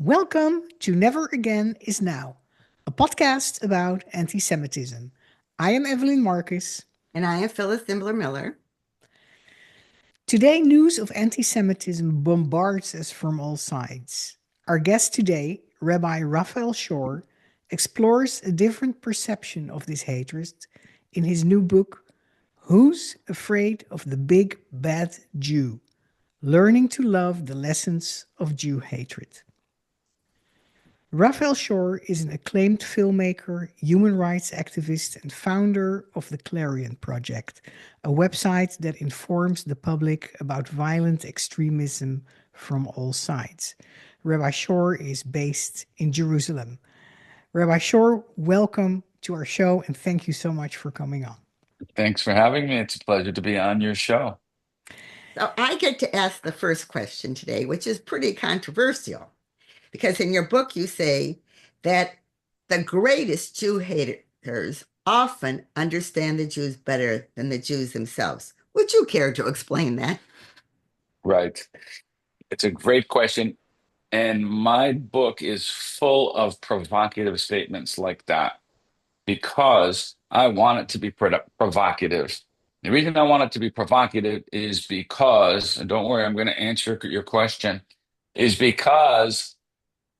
Welcome to Never Again Is Now, a podcast about anti Semitism. I am Evelyn Marcus. And I am Phyllis Dimbler Miller. Today, news of anti Semitism bombards us from all sides. Our guest today, Rabbi Raphael Shore, explores a different perception of this hatred in his new book, Who's Afraid of the Big Bad Jew? Learning to Love the Lessons of Jew Hatred. Raphael Shore is an acclaimed filmmaker, human rights activist, and founder of the Clarion Project, a website that informs the public about violent extremism from all sides. Rabbi Shore is based in Jerusalem. Rabbi Shore, welcome to our show and thank you so much for coming on. Thanks for having me. It's a pleasure to be on your show. So I get to ask the first question today, which is pretty controversial because in your book you say that the greatest Jew haters often understand the Jews better than the Jews themselves. Would you care to explain that? Right. It's a great question. And my book is full of provocative statements like that because I want it to be provocative. The reason I want it to be provocative is because, and don't worry, I'm going to answer your question, is because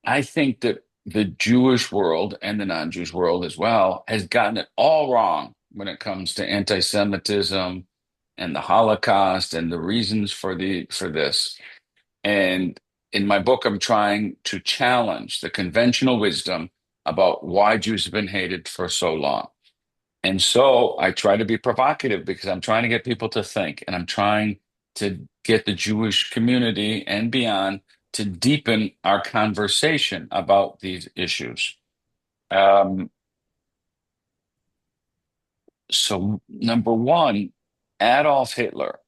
I think that the Jewish world and the non-Jewish world as well has gotten it all wrong when it comes to anti-Semitism and the Holocaust and the reasons for this. And in my book, I'm trying to challenge the conventional wisdom about why Jews have been hated for so long. And so I try to be provocative because I'm trying to get people to think, and I'm trying to get the Jewish community and beyond to deepen our conversation about these issues. Um, so, number one, Adolf Hitler,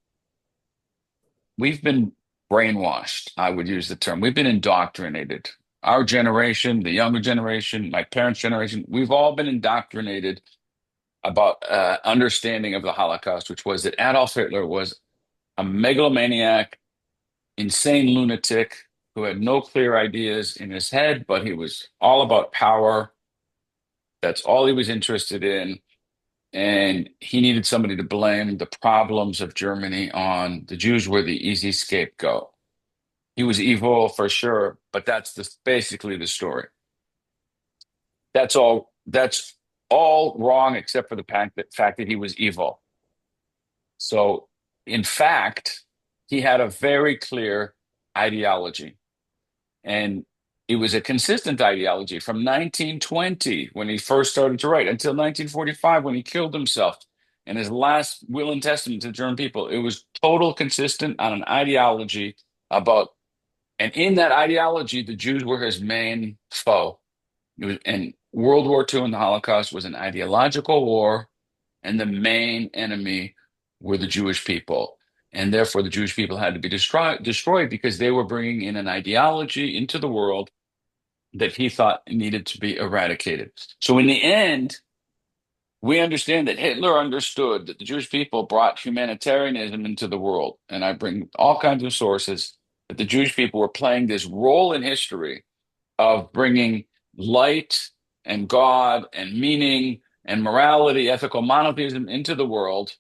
we've been brainwashed, I would use the term. We've been indoctrinated. Our generation, the younger generation, my parents' generation, we've all been indoctrinated about understanding of the Holocaust, which was that Adolf Hitler was a megalomaniac, insane lunatic who had no clear ideas in his head, but he was all about power. That's all he was interested in. And he needed somebody to blame the problems of Germany on. The Jews were the easy scapegoat. He was evil for sure, but basically the story. That's all wrong except for the fact that he was evil. So, in fact, he had a very clear ideology. And it was a consistent ideology from 1920 when he first started to write until 1945 when he killed himself. And his last will and testament to the German people, it was total consistent on an ideology about, and in that ideology, the Jews were his main foe. And World War II and the Holocaust was an ideological war, and the main enemy were the Jewish people. And therefore, the Jewish people had to be destroyed because they were bringing in an ideology into the world that he thought needed to be eradicated. So, in the end, we understand that Hitler understood that the Jewish people brought humanitarianism into the world. And I bring all kinds of sources that the Jewish people were playing this role in history of bringing light and God and meaning and morality, ethical monotheism into the world.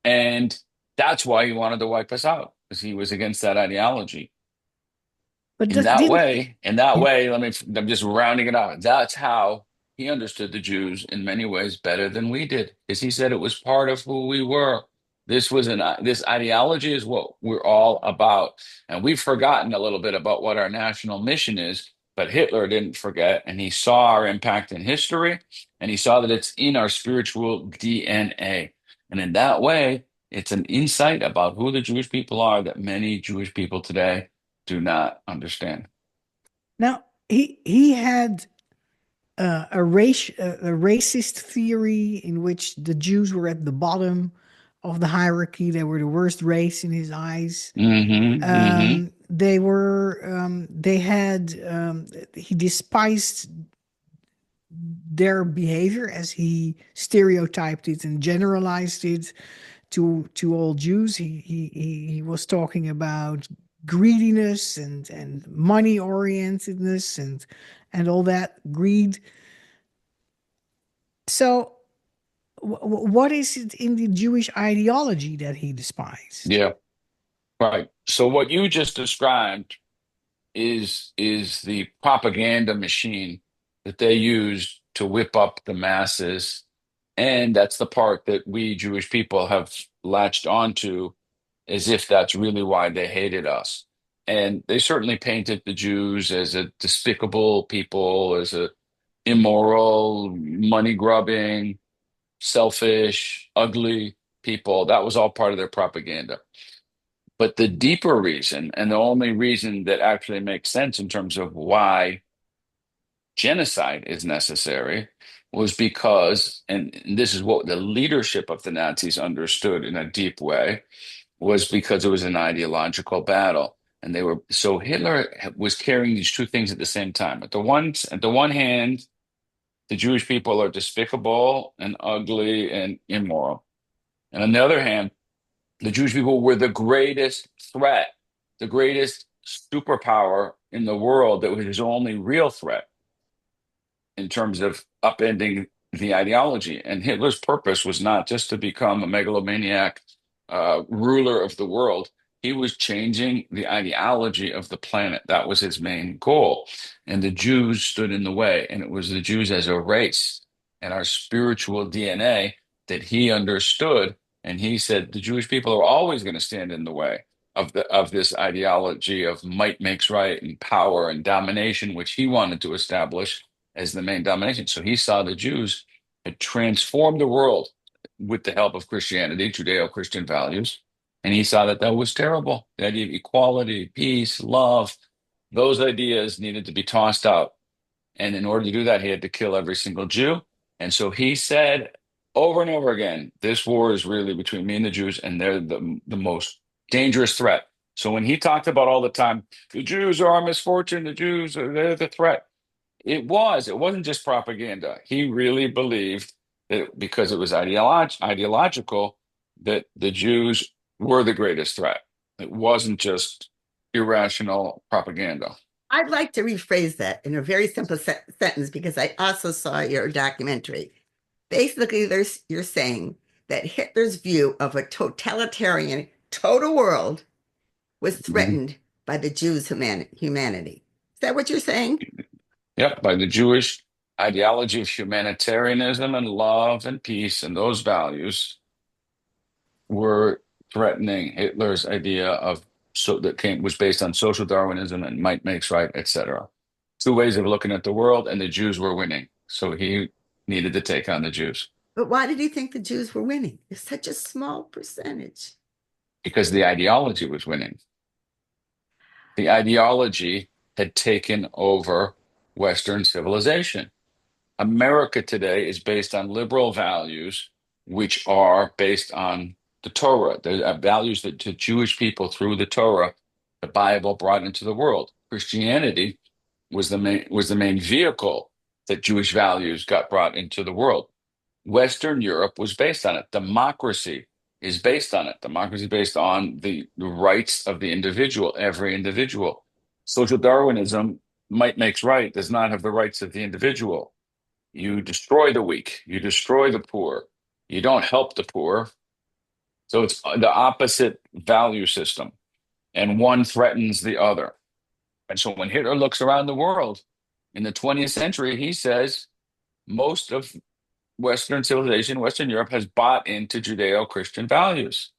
And that's why he wanted to wipe us out, because he was against that ideology. But In does, that didn't way, in that way, I'm just rounding it out. That's how he understood the Jews in many ways better than we did, because he said it was part of who we were. This ideology is what we're all about. And we've forgotten a little bit about what our national mission is, but Hitler didn't forget, and he saw our impact in history, and he saw that it's in our spiritual DNA. And in that way, it's an insight about who the Jewish people are that many Jewish people today do not understand. now he had a racist theory in which the Jews were at the bottom of the hierarchy. They were the worst race in his eyes. They had he despised their behavior as he stereotyped it and generalized it to all Jews. He was talking about greediness and money orientedness and all that greed. So what is it in the Jewish ideology that he despised? Yeah, right. So what you just described is the propaganda machine that they used to whip up the masses. And that's the part that we Jewish people have latched onto as if that's really why they hated us. And they certainly painted the Jews as a despicable people, as a immoral, money grubbing, selfish, ugly people. That was all part of their propaganda. But the deeper reason, and the only reason that actually makes sense in terms of why genocide is necessary, was because, and this is what the leadership of the Nazis understood in a deep way, was because it was an ideological battle. And they were, so Hitler was carrying these two things at the same time. At the one hand, the Jewish people are despicable and ugly and immoral. And on the other hand, the Jewish people were the greatest threat, the greatest superpower in the world that was his only real threat in terms of upending the ideology. And Hitler's purpose was not just to become a megalomaniac ruler of the world. He was changing the ideology of the planet. That was his main goal. And the Jews stood in the way. And it was the Jews as a race and our spiritual DNA that he understood. And he said the Jewish people are always going to stand in the way of this ideology of might makes right and power and domination, which he wanted to establish as the main domination. So he saw the Jews had transformed the world with the help of Christianity, Judeo-Christian values. And he saw that that was terrible. The idea of equality, peace, love, those ideas needed to be tossed out. And in order to do that, he had to kill every single Jew. And so he said over and over again, this war is really between me and the Jews, and they're the most dangerous threat. So when he talked about all the time, the Jews are our misfortune, the Jews are they're the threat. It wasn't just propaganda. He really believed that because it was ideological, that the Jews were the greatest threat. It wasn't just irrational propaganda. I'd like to rephrase that in a very simple sentence because I also saw your documentary. Basically, you're saying that Hitler's view of a totalitarian total world was Mhm. threatened by the Jews' humanity. Is that what you're saying? Yep, by the Jewish ideology of humanitarianism and love and peace and those values were threatening Hitler's idea of that came was based on social Darwinism and might makes right, etc. Two ways of looking at the world, and the Jews were winning. So he needed to take on the Jews But why did he think the Jews were winning? It's such a small percentage. because the ideology was winning. The ideology had taken over Western civilization. America today is based on liberal values, which are based on the Torah. The values that the Jewish people through the Torah, the Bible, brought into the world. Christianity was the main vehicle that Jewish values got brought into the world. Western Europe was based on it. Democracy is based on it. Democracy is based on the rights of the individual, every individual. Social Darwinism, might makes right, does not have the rights of the individual. You destroy the weak, you destroy the poor, you don't help the poor. So it's the opposite value system, and one threatens the other. And so when Hitler looks around the world in the 20th century, he says most of Western civilization, Western Europe, has bought into Judeo Christian values.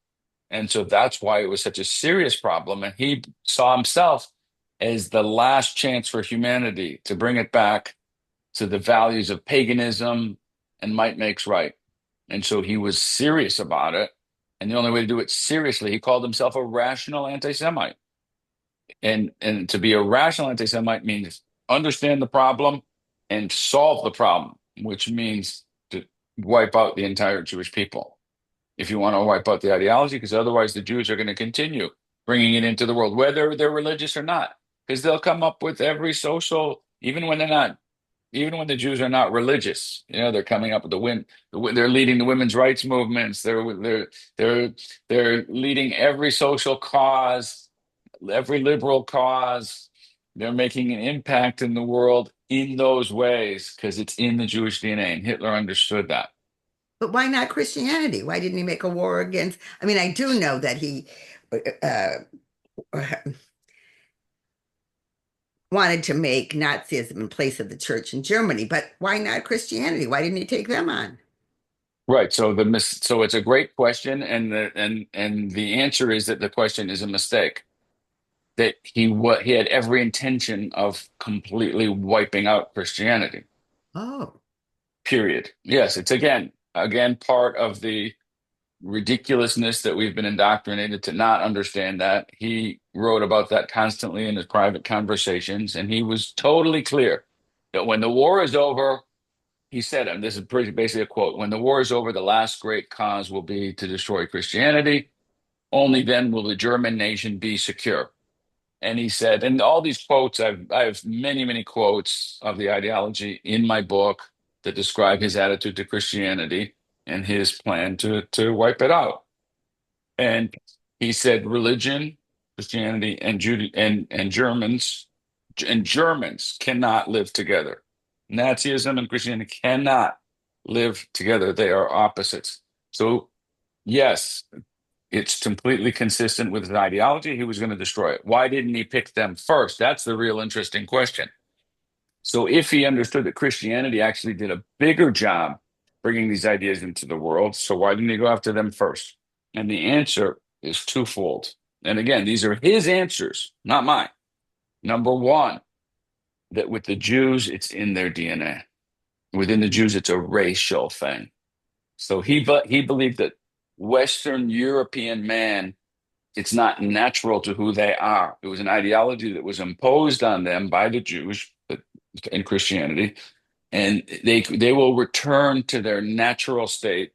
And so that's why it was such a serious problem. And he saw himself as the last chance for humanity to bring it back to the values of paganism and might makes right. And so he was serious about it. And the only way to do it seriously, he called himself a rational anti-Semite. And to be a rational anti-Semite means understand the problem and solve the problem, which means to wipe out the entire Jewish people. If you want to wipe out the ideology, because otherwise the Jews are going to continue bringing it into the world, whether they're religious or not, because they'll come up with every social, even when the Jews are not religious, they're coming up with they're leading the women's rights movements. They're leading every social cause every liberal cause. They're making an impact in the world in those ways because it's in the Jewish DNA, and Hitler understood that. But why not Christianity? Why didn't he make a war against? I mean, I do know that he uh, wanted to make Nazism in place of the church in Germany, but why not Christianity? Why didn't he take them on? Right. So it's a great question, and the answer is that the question is a mistake. That he had every intention of completely wiping out Christianity. Oh, Period. Yes, it's again part of the ridiculousness that we've been indoctrinated to not understand that. He wrote about that constantly in his private conversations, and he was totally clear that when the war is over, he said, and this is pretty basically a quote, when the war is over, the last great cause will be to destroy Christianity. Only then will the German nation be secure. And he said, and all these quotes, I have many, many quotes of the ideology in my book that describe his attitude to Christianity and his plan to wipe it out. And he said, religion, Christianity, and Germans cannot live together. Nazism and Christianity cannot live together. They are opposites. So, yes, it's completely consistent with his ideology. He was going to destroy it. Why didn't he pick them first? That's the real interesting question. So if he understood that Christianity actually did a bigger job bringing these ideas into the world, so why didn't he go after them first? And the answer is twofold. And again, these are his answers, not mine. Number one, that with the Jews, it's in their DNA. Within the Jews, it's a racial thing. So he believed that Western European man, it's not natural to who they are. It was an ideology that was imposed on them by the Jews in Christianity, and they will return to their natural state,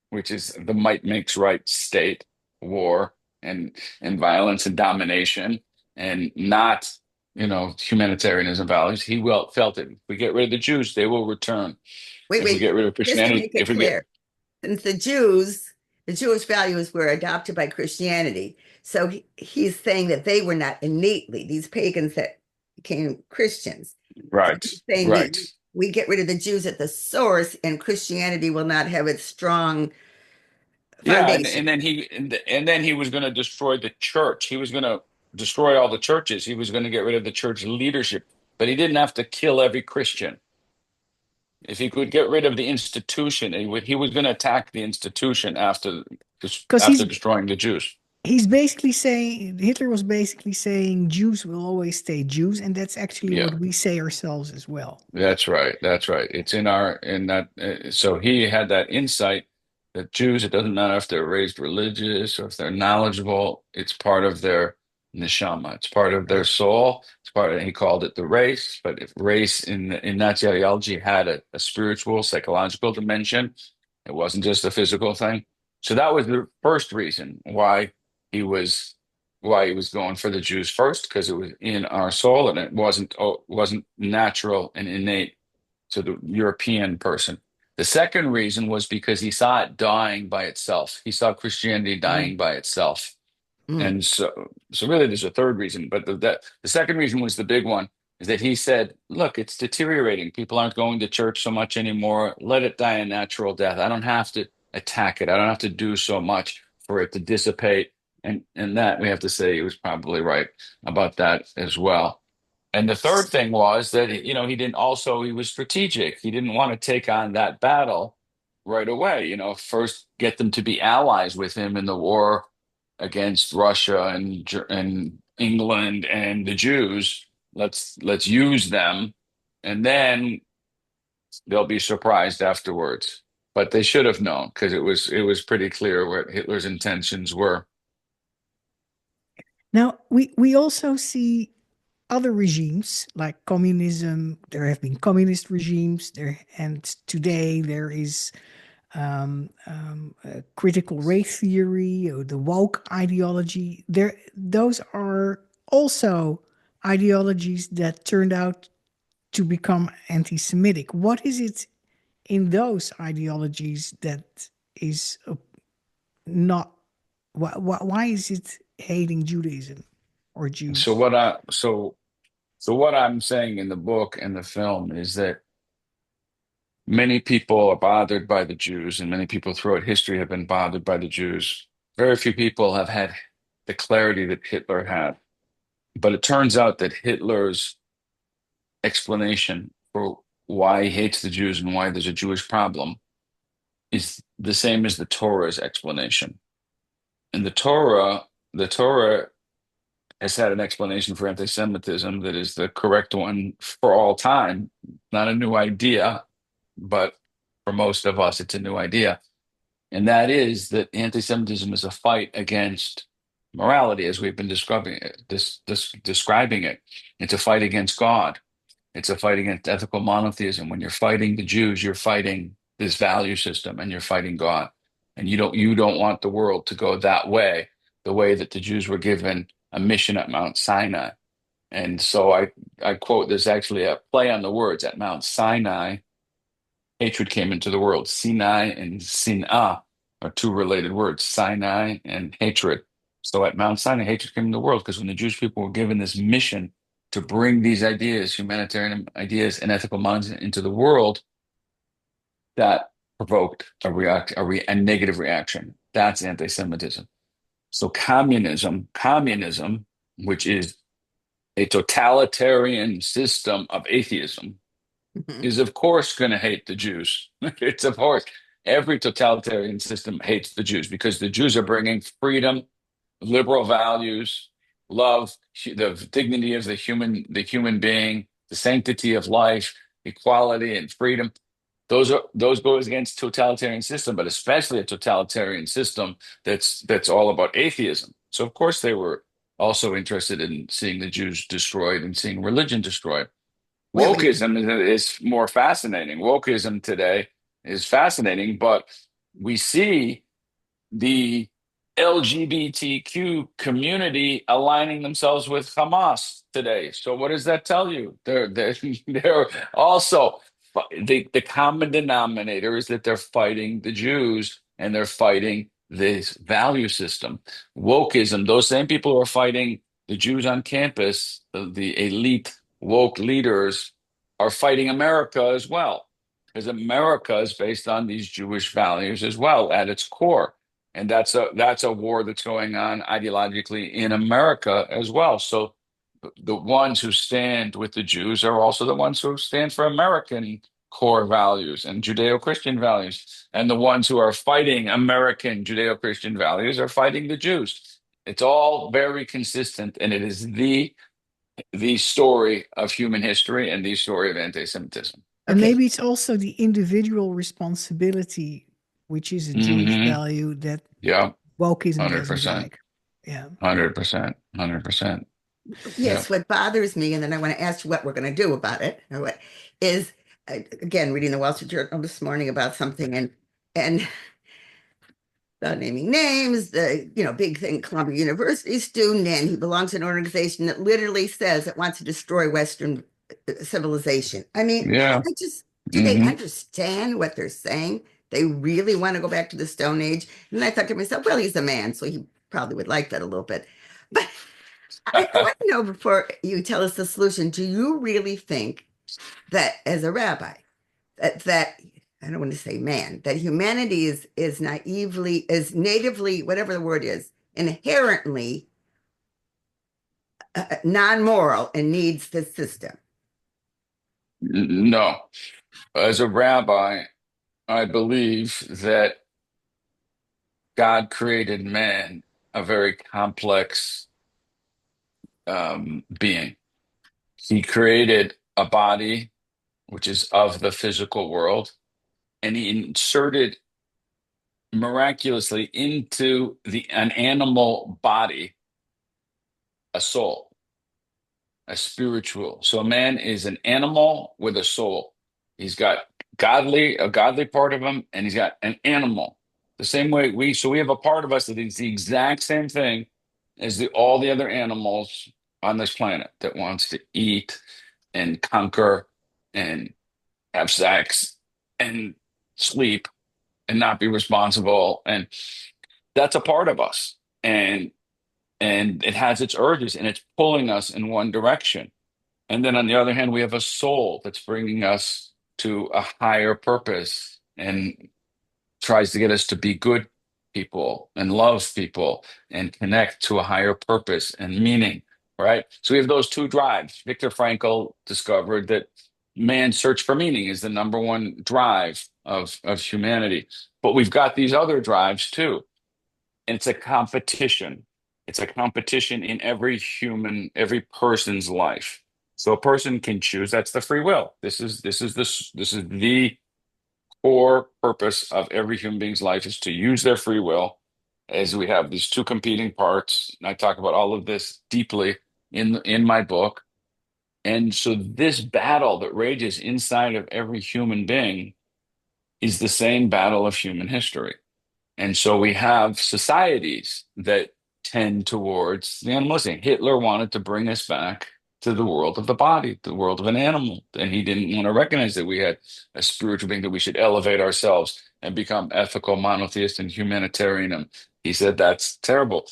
which is the might makes right state, war and violence and domination, and not humanitarianism values. Felt it. If we get rid of the Jews, they will return. wait, If we get wait. rid of Just to Christianity, make it if we get clear, since the Jewish values were adopted by Christianity, so he's saying that they were not innately these pagans that became Christians. So right, he's saying right. we get rid of the Jews at the source, and Christianity will not have its strong Yeah, foundation. and then he was going to destroy the church. He was going to destroy all the churches. He was going to get rid of the church leadership, but he didn't have to kill every Christian. If he could get rid of the institution, he was going to attack the institution Because after destroying the Jews. he's basically saying Hitler was basically saying Jews will always stay Jews, and that's actually Yeah. what we say ourselves as well. That's right. That's right. It's in that. So he had that insight that Jews, it doesn't matter if they're raised religious or if they're knowledgeable, it's part of their neshama. It's part of their soul. It's part of, he called it the race, but if race in Nazi ideology had a spiritual, psychological dimension. It wasn't just a physical thing. So that was the first reason why he was going for the Jews first, because it was in our soul and it wasn't natural and innate to the European person. The second reason was because he saw it dying by itself. He saw Christianity dying Mm, by itself. mm. And so really there's a third reason, but the second reason was the big one, is that he said, look, it's deteriorating. People aren't going to church so much anymore. Let it die a natural death. I don't have to attack it. I don't have to do so much for it to dissipate. And that we have to say he was probably right about that as well. And the third thing was that he was strategic. He didn't want to take on that battle right away. First get them to be allies with him in the war against Russia and England and the Jews. Let's use them, and then they'll be surprised afterwards. But they should have known, because it was pretty clear what Hitler's intentions were. Now we also see other regimes like communism. There have been communist regimes there, and today there is critical race theory or the woke ideology. Those are also ideologies that turned out to become anti-Semitic. What is it in those ideologies that is not? Why is it hating Judaism? or So Jews? what I so what I'm saying in the book and the film is that many people are bothered by the Jews, and many people throughout history have been bothered by the Jews. Very few people have had the clarity that Hitler had. But it turns out that Hitler's explanation for why he hates the Jews and why there's a Jewish problem is the same as the Torah's explanation. And the Torah has had an explanation for anti-Semitism that is the correct one for all time. Not a new idea, but for most of us, it's a new idea. And that is that anti-Semitism is a fight against morality, as we've been describing it. It's a fight against God. It's a fight against ethical monotheism. When you're fighting the Jews, you're fighting this value system and you're fighting God. And you don't want the world to go that way, the way that the Jews were given a mission at Mount Sinai. And so I quote, there's actually a play on the words. At Mount Sinai, hatred came into the world. Sinai and Sin'ah are two related words, Sinai and hatred. So at Mount Sinai, hatred came into the world because when the Jewish people were given this mission to bring these ideas, humanitarian ideas and ethical minds into the world, that provoked a negative reaction. That's anti-Semitism. So communism, which is a totalitarian system of atheism, Mhm. is of course going to hate the Jews. It's of course every totalitarian system hates the Jews because the Jews are bringing freedom, liberal values, love, the dignity of the human being, the sanctity of life, equality and freedom. Those goes against totalitarian system, but especially a totalitarian system that's all about atheism. So of course they were also interested in seeing the Jews destroyed and seeing religion destroyed. Wait. Wokeism is more fascinating. Wokeism today is fascinating, but we see the LGBTQ community aligning themselves with Hamas today. So what does that tell you? They're also the common denominator is that they're fighting the Jews and they're fighting this value system. Wokeism, those same people who are fighting the Jews on campus, the elite woke leaders are fighting America as well. Because America is based on these Jewish values as well at its core. And that's a war that's going on ideologically in America as well. So the ones who stand with the Jews are also the ones who stand for American core values and Judeo-Christian values. And the ones who are fighting American Judeo-Christian values are fighting the Jews. It's all very consistent, and it is the story of human history and the story of anti-Semitism. And Okay. maybe it's also the individual responsibility, which is a Jewish Hmm. value that Yeah, wokeism doesn't 100%, like. Yeah. 100%, 100%. Yeah. Yes, what bothers me, and then I want to ask you what we're going to do about it, or what is again reading the Wall Street Journal this morning about something, and without naming names, the big thing, Columbia University student, and he belongs to an organization that literally says it wants to destroy Western civilization. I mean, Yeah. do they Hmm. understand what they're saying? They really want to go back to the Stone Age. And I thought to myself, well, he's a man, so he probably would like that a little bit. But I want to know before you tell us the solution, do you really think that as a rabbi, that I don't want to say man, that humanity is naively, is natively, whatever the word is, inherently non-moral and needs the system? No. As a rabbi, I believe that God created man a very complex being. He created a body, which is of the physical world, and he inserted miraculously into an animal body a soul, a spiritual. So a man is an animal with a soul. He's got a godly part of him, and he's got an animal. The same way we have a part of us that is the exact same thing as all the other animals on this planet that wants to eat and conquer and have sex and sleep and not be responsible. And that's a part of us. And and it has its urges and it's pulling us in one direction. And then on the other hand, we have a soul that's bringing us to a higher purpose and tries to get us to be good people and love people and connect to a higher purpose and meaning, right? So we have those two drives. Viktor Frankl discovered that man's search for meaning is the number one drive of humanity. But we've got these other drives too. And it's a competition. It's a competition in every person's life. So a person can choose. That's the free will. This is the core purpose of every human being's life is to use their free will. As we have these two competing parts, and I talk about all of this deeply in my book. And so this battle that rages inside of every human being is the same battle of human history. And so we have societies that tend towards the animalistic. Hitler wanted to bring us back to the world of the body, the world of an animal. And he didn't want to recognize that we had a spiritual being, that we should elevate ourselves and become ethical, monotheist, and humanitarian. And he said that's terrible.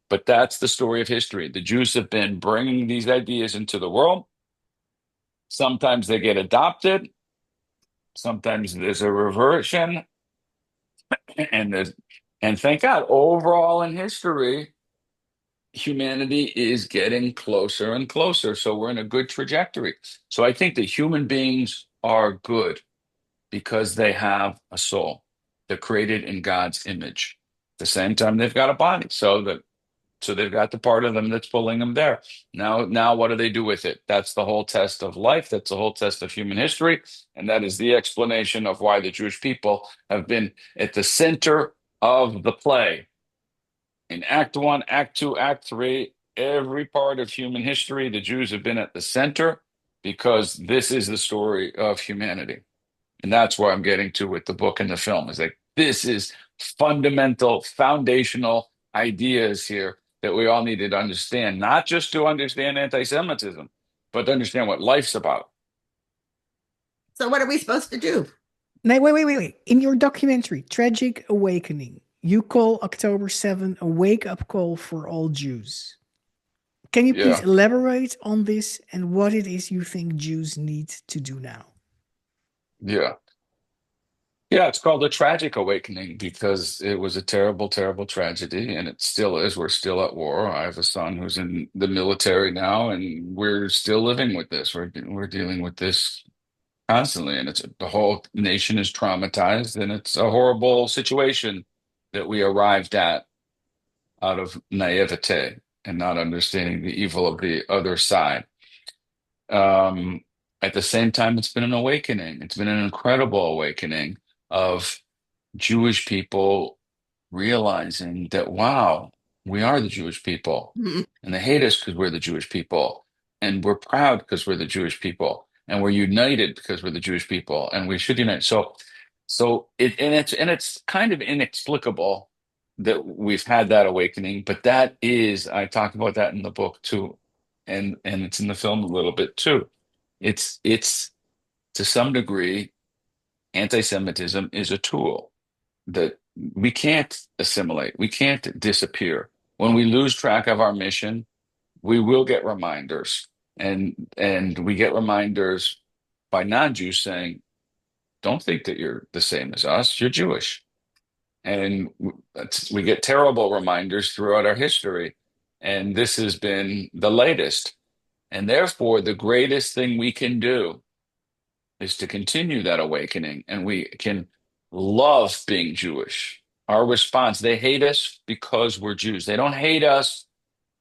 But that's the story of history. The Jews have been bringing these ideas into the world. Sometimes they get adopted. Sometimes there's a reversion. And there's, and thank God, overall in history, humanity is getting closer and closer. So we're in a good trajectory. So I think that human beings are good because they have a soul. They're created in God's image. At the same time, they've got a body. So they've got the part of them that's pulling them there. Now what do they do with it? That's the whole test of life. That's the whole test of human history. And that is the explanation of why the Jewish people have been at the center of the play. In Act One, Act Two, Act Three, every part of human history, the Jews have been at the center because this is the story of humanity. And that's where I'm getting to with the book and the film. Is like this is fundamental, foundational ideas here that we all needed to understand, not just to understand anti-Semitism, but to understand what life's about. So what are we supposed to do? No, wait. In your documentary, Tragic Awakening, you call October 7 a wake-up call for all Jews. Can you please Yeah. elaborate on this and what it is you think Jews need to do now? Yeah. Yeah, it's called a tragic awakening because it was a terrible, terrible tragedy, and it still is. We're still at war. I have a son who's in the military now, and we're still living with this. We're dealing with this constantly, and it's the whole nation is traumatized, and it's a horrible situation that we arrived at out of naivete and not understanding the evil of the other side. Um, at the same time, it's been an awakening. It's been an incredible awakening of Jewish people realizing that, wow, we are the Jewish people. Mhm. And they hate us because we're the Jewish people. And we're proud because we're the Jewish people. And we're united because we're the Jewish people. And we should unite. So it's kind of inexplicable that we've had that awakening, but that is, I talk about that in the book too. And it's in the film a little bit too. It's to some degree, anti-Semitism is a tool that we can't assimilate. We can't disappear. When we lose track of our mission, we will get reminders. And we get reminders by non-Jews saying, don't think that you're the same as us. You're Jewish. And we get terrible reminders throughout our history. And this has been the latest. And therefore, the greatest thing we can do is to continue that awakening, and we can love being Jewish. Our response, they hate us because we're Jews. They don't hate us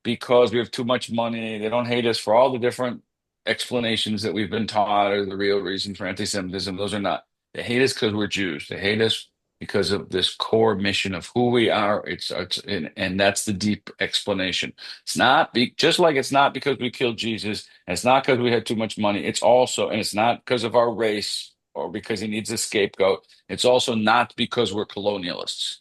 because we have too much money. They don't hate us for all the different explanations that we've been taught or the real reason for anti-Semitism. Those are not. They hate us because we're Jews. They hate us because of this core mission of who we are. And that's the deep explanation. It's not just like it's not because we killed Jesus, and it's not because we had too much money. It's also, and it's not because of our race or because he needs a scapegoat. It's also not because we're colonialists.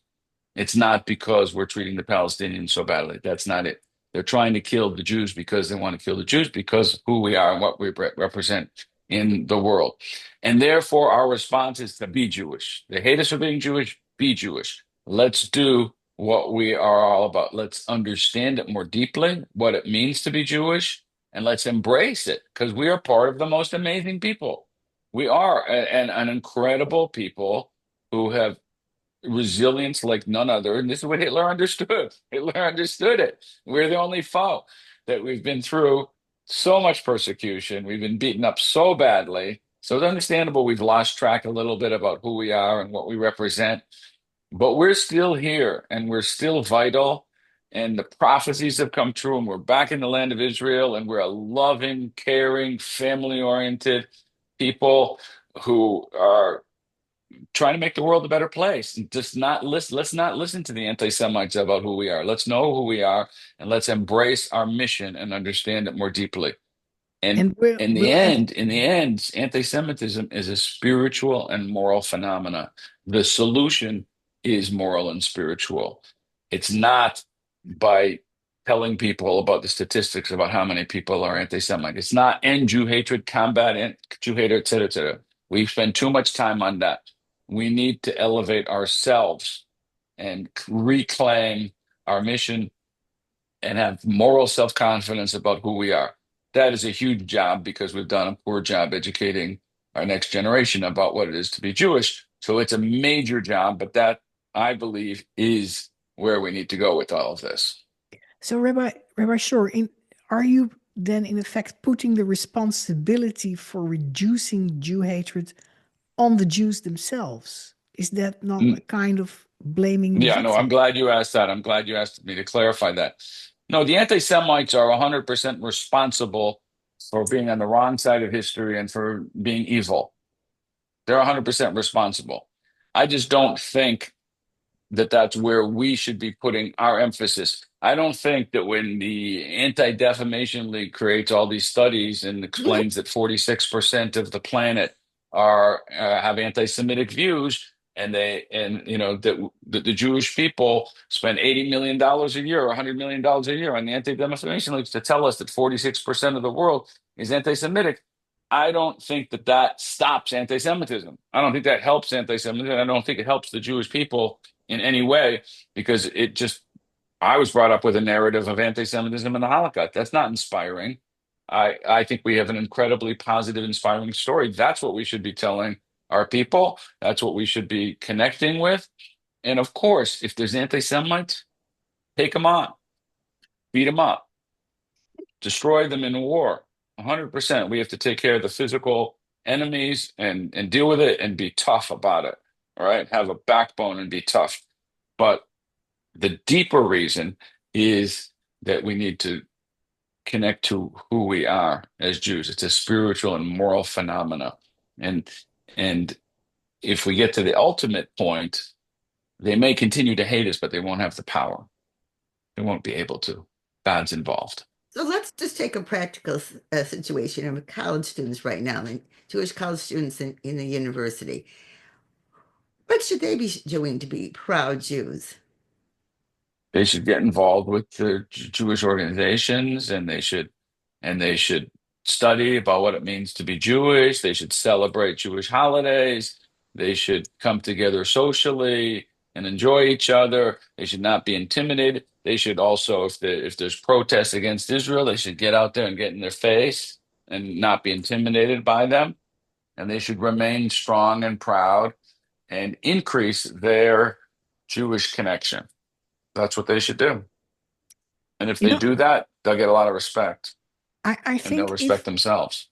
It's not because we're treating the Palestinians so badly. That's not it. They're trying to kill the Jews because they want to kill the Jews because of who we are and what we represent in the world. And therefore, our response is to be Jewish. They hate us for being Jewish, be Jewish. Let's do what we are all about. Let's understand it more deeply, what it means to be Jewish, and let's embrace it because we are part of the most amazing people. We are an incredible people who have resilience like none other. And this is what Hitler understood. Hitler understood it. We're the only foe that we've been through so much persecution. We've been beaten up so badly. So it's understandable we've lost track a little bit about who we are and what we represent. But we're still here and we're still vital. And the prophecies have come true, and we're back in the land of Israel, and we're a loving, caring, family-oriented people who are trying to make the world a better place. Just not listen. Let's not listen to the anti-Semites about who we are. Let's know who we are, and let's embrace our mission and understand it more deeply. And And in the end, anti-Semitism is a spiritual and moral phenomena. The solution is moral and spiritual. It's not by telling people about the statistics about how many people are anti-Semite. It's not end Jew hatred, combat Jew hatred, et cetera, et cetera. We spend too much time on that. We need to elevate ourselves and reclaim our mission and have moral self-confidence about who we are. That is a huge job because we've done a poor job educating our next generation about what it is to be Jewish. So it's a major job, but that I believe is where we need to go with all of this. so, Rabbi Shor, are you then in effect putting the responsibility for reducing Jew hatred on the Jews themselves? Is that not a Mm, kind of blaming the Yeah, no, I'm victim? glad you asked that. I'm glad you asked me to clarify that. No, the anti-Semites are 100% responsible for being on the wrong side of history and for being evil. They're 100% responsible. I just don't think that that's where we should be putting our emphasis. I don't think that when the Anti-Defamation League creates all these studies and explains that 46% of the planet are have anti-Semitic views, and that the Jewish people spend $80 million a year or $100 million a year on the Anti-Defamation League to tell us that 46% of the world is anti-Semitic. I don't think that that stops anti-Semitism. I don't think that helps anti-Semitism. I don't think it helps the Jewish people in any way because I was brought up with a narrative of anti-Semitism and the Holocaust. That's not inspiring. I think we have an incredibly positive, inspiring story. That's what we should be telling our people. That's what we should be connecting with. And of course, if there's anti-Semites, take them on, beat them up, destroy them in war. 100%. We have to take care of the physical enemies and deal with it and be tough about it. All right. Have a backbone and be tough. But the deeper reason is that we need to connect to who we are as Jews. It's a spiritual and moral phenomena. And and if we get to the ultimate point, they may continue to hate us, but they won't have the power. They won't be able to. God's involved. So let's just take a practical situation of college students right now, and Jewish college students in the university. What should they be doing to be proud Jews? They should get involved with the Jewish organizations, and they should study about what it means to be Jewish. They should celebrate Jewish holidays. They should come together socially and enjoy each other. They should not be intimidated. They should also, if there's protests against Israel, they should get out there and get in their face and not be intimidated by them. And they should remain strong and proud and increase their Jewish connection. That's what they should do. And if You they know, do that, they'll get a lot of respect I and they'll think respect themselves.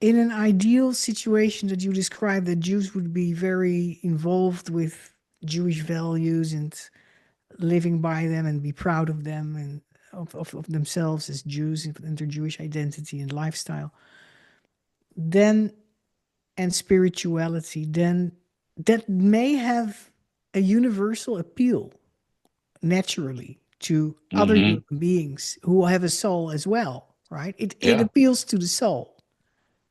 in an ideal situation that you described, that Jews would be very involved with Jewish values and living by them and be proud of them and of themselves as Jews and their Jewish identity and lifestyle, then and spirituality, then that may have a universal appeal naturally to other Hmm. human beings who have a soul as well, right? It Yeah, appeals to the soul.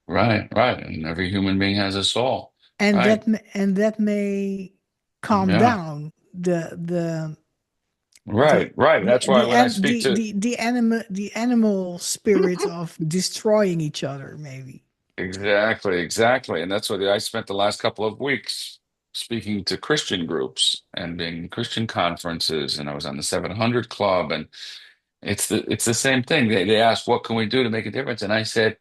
right, right. And every human being has a soul, And right? that may calm Yeah, down the right, right. That's why when I speak to the animal spirit of destroying each other, maybe. exactly, exactly. And that's what I spent the last couple of weeks. speaking to Christian groups and being in Christian conferences, and I was on the 700 Club, and it's the same thing. They asked, what can we do to make a difference? And I said,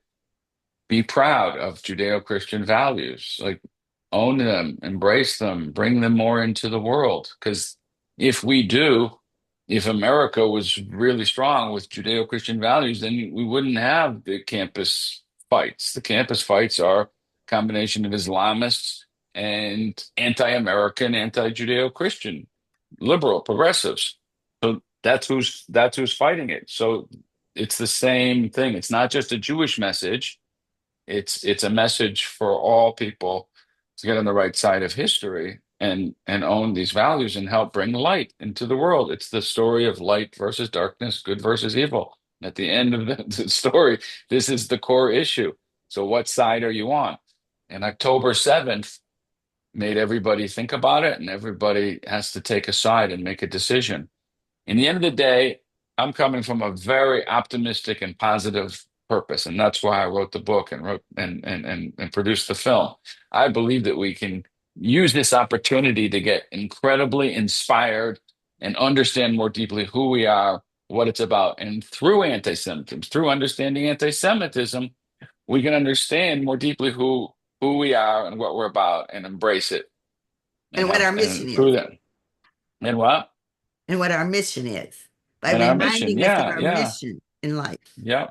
be proud of Judeo-Christian values. Like, own them, embrace them, bring them more into the world. Because if we do, if America was really strong with Judeo-Christian values, then we wouldn't have the campus fights. The campus fights are a combination of Islamists and anti-American, anti-Judeo-Christian, liberal, progressives. So that's who's fighting it. So it's the same thing. It's not just a Jewish message. It's a message for all people to get on the right side of history and own these values and help bring light into the world. It's the story of light versus darkness, good versus evil. At the end of the story, this is the core issue. So what side are you on? And October 7th made everybody think about it, and everybody has to take a side and make a decision. In the end of the day, I'm coming from a very optimistic and positive purpose, and that's why I wrote the book and wrote and produced the film. I believe that we can use this opportunity to get incredibly inspired and understand more deeply who we are, what it's about, and through anti-Semitism, through understanding anti-Semitism, we can understand more deeply who we are and what we're about, and embrace it, And what our mission and through is. that. And what? And what our mission is. By And our mission. reminding us of Yeah, our yeah. mission in life. Yeah.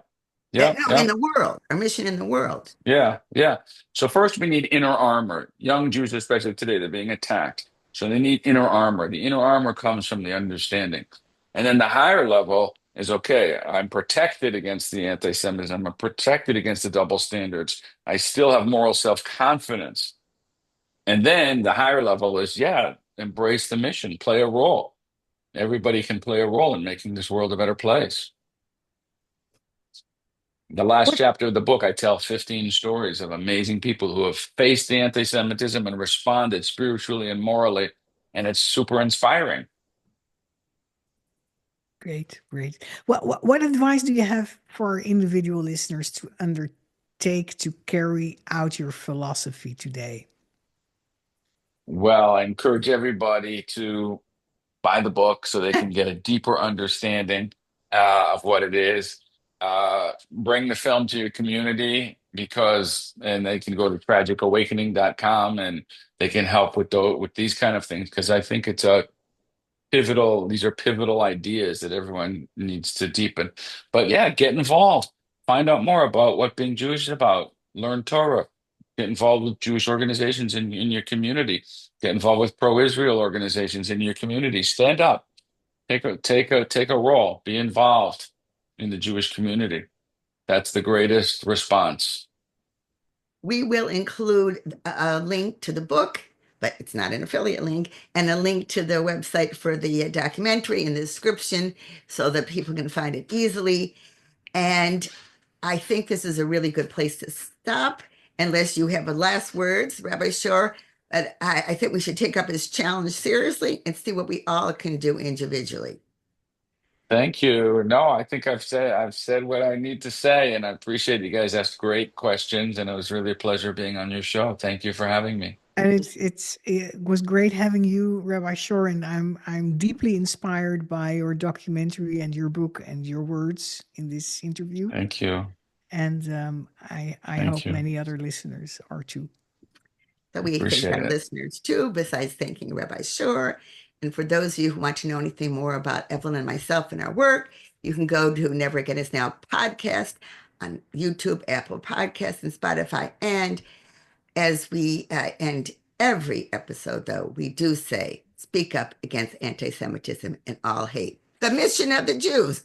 No, Yeah, in yeah, the world, our mission in the world. yeah, yeah. So first we need inner armor. Young Jews, especially today, they're being attacked. So they need inner armor. The inner armor comes from the understanding. And then the higher level is, okay, I'm protected against the anti-Semitism. I'm protected against the double standards. I still have moral self-confidence. And then the higher level is, yeah, embrace the mission, play a role. Everybody can play a role in making this world a better place. The last What chapter of the book, I tell 15 stories of amazing people who have faced the anti-Semitism and responded spiritually and morally, and it's super inspiring. Great, great. What advice do you have for individual listeners to undertake to carry out your philosophy today? Well, I encourage everybody to buy the book so they can get a deeper understanding of what it is. Bring the film to your community, and they can go to tragicawakening.com, and they can help with these kind of things, because I think these are pivotal ideas that everyone needs to deepen. But yeah, get involved. Find out more about what being Jewish is about. Learn Torah. Get involved with Jewish organizations in your community. Get involved with pro-Israel organizations in your community. Stand up. Take a role. Be involved in the Jewish community. That's the greatest response. we will include a link to the book, but it's not an affiliate link, and a link to the website for the documentary in the description so that people can find it easily. And I think this is a really good place to stop, unless you have a last words, Rabbi Shor. But I think we should take up this challenge seriously and see what we all can do individually. Thank you. No, I think I've said what I need to say, and I appreciate you guys asked great questions, and it was really a pleasure being on your show. Thank you for having me. And it was great having you, Rabbi Shor, and I'm deeply inspired by your documentary and your book and your words in this interview. Thank you. And I Thank hope you. many other listeners are too. So we thank Appreciate our it. listeners too, besides thanking Rabbi Shor. And for those of you who want to know anything more about Evelyn and myself and our work, you can go to Never Again Is Now podcast on YouTube, Apple Podcasts, and Spotify. And as we end every episode, though, we do say, speak up against anti-Semitism and all hate. The mission of the Jews.